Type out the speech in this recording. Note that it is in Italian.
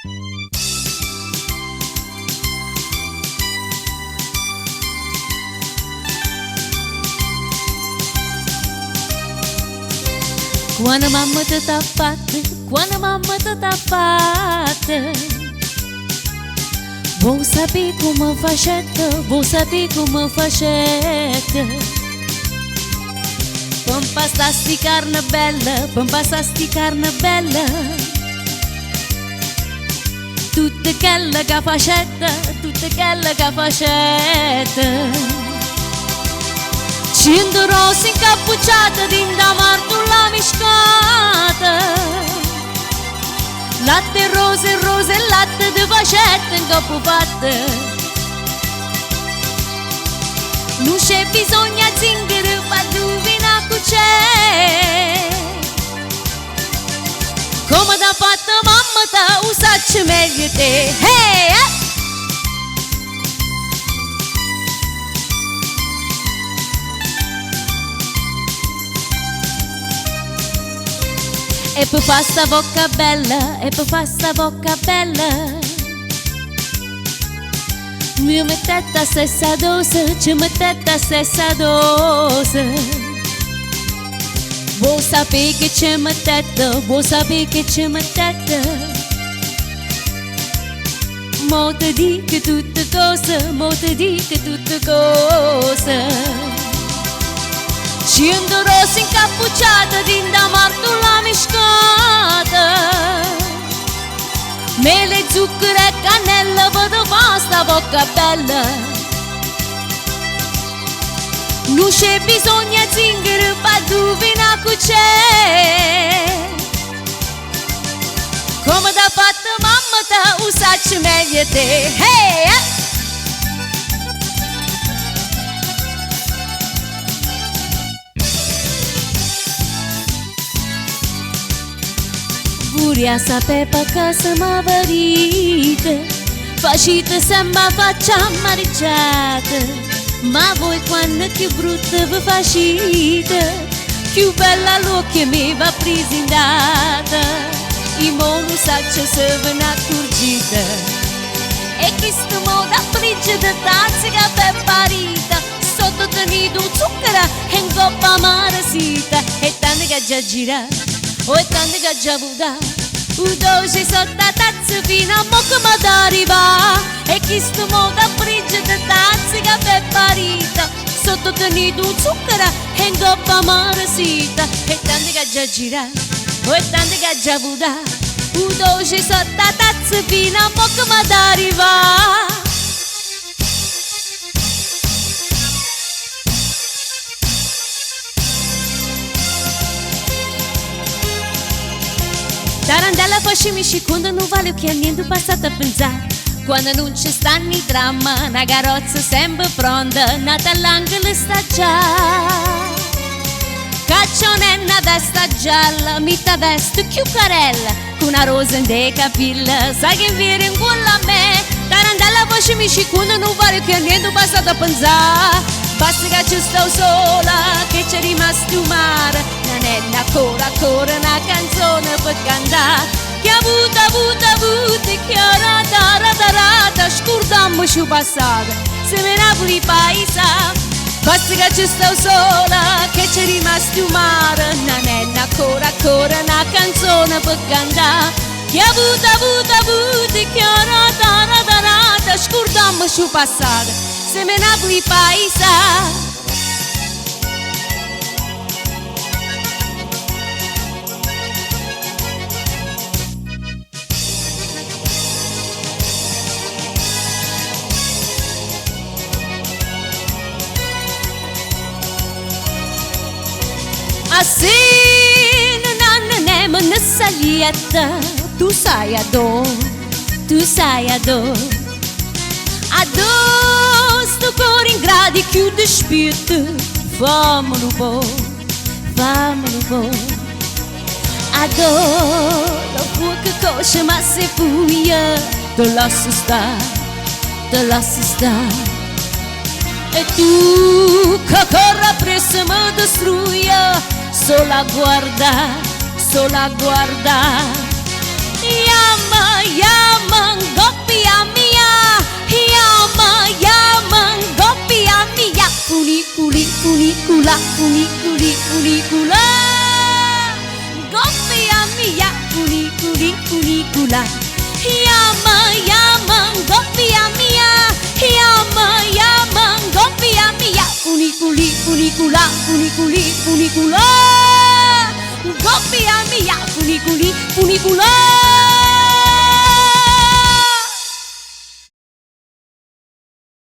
Quando mamma ti t'ha fatta, quando mamma ti t'ha fatta, vuoi sapere come facette, vuoi sapere come facette. Per impastare sti carne bella, per impastare sti carne bella, tutte quelle che facette, tutte quelle che facette. 100 rose incappucciate dinda martulla miscata, latte e rose e latte di facette in capo fatte. Non c'è bisogno di zingare per duvina c'è. Come t'ha fatto mamma ta usacci meglio te. Hey! E per fa sta bocca bella, e per fa sta bocca bella, mi mettete a stessa dose, ci mettete a stessa dose. Vuoi sapere che ci mettete, vuoi sapere che ci mettete. Mo ti dico tutte cose, mo ti dico tutte cose. 100 rose incappucciate dinda martulla miscata, mele, zucchero e cannella per fa sta bocca bella. Non c'è bisogno di zingaro per duvina c'è. Come t'ha fatto mamma ta usacci meglio te. Hey! Furia sapeva che se m'avarite, facite sembra facciamo ricciate. Ma voi quando più brutta vi facite, più bella l'occhio mi va presentata. I mono sacce se ve ne accorgite, e questo modo frigida tazzica per parita, sotto tenuto zucchero e in coppa marasita. E tanto che già gira, o è tanto che già vuda, dolce sotto la tazza fino a mo' che mi arriva. E questo modo frigida tazzica per parita, sotto tenuto zucchero e in coppa marasita. E tanto che già gira, o è tanto che già vuda, dolce sotto la tazza fino a mo' che mi arriva. Tarandella facciamoci quando non vale che niente passato a pensare. Quando non ci stanno i dramma, una carrozza sempre pronta, nata all'angolo sta già. Caccione una vesta gialla, mitta veste più carella, con una rosa in dei capelli, sai che viene in cuore a me. Tarandella facciamoci quando non vale che niente passato a pensare. Basta che ci sto sola, che c'è rimasto un mare, non è ancora una canzone per cantare. Che avuta, che rata, scordiamoci il passato, se me ne pure i paesa. Basta che ci sto sola, che c'è rimasto un mare, non è ancora una canzone per cantare. Che avuta, che rata, scordiamoci il passato, se me ne pure i paesa. Assim, non è saglietta, tu sai adò, adò sto cuore in gradi chiude spirito, fammelo po', adò la fuoco cosce ma se fuia, te lascio sta. E tu che corre appresso mi distrugge, solo a guarda, Yama, funiculi, funicula. Goppia mia, funiculi, funicula. Yama, yama, goppia mia. Yama, yama, goppia mia. Funiculi, funicula, funiculi, funicula. Goppia mia, funiculi, funicula.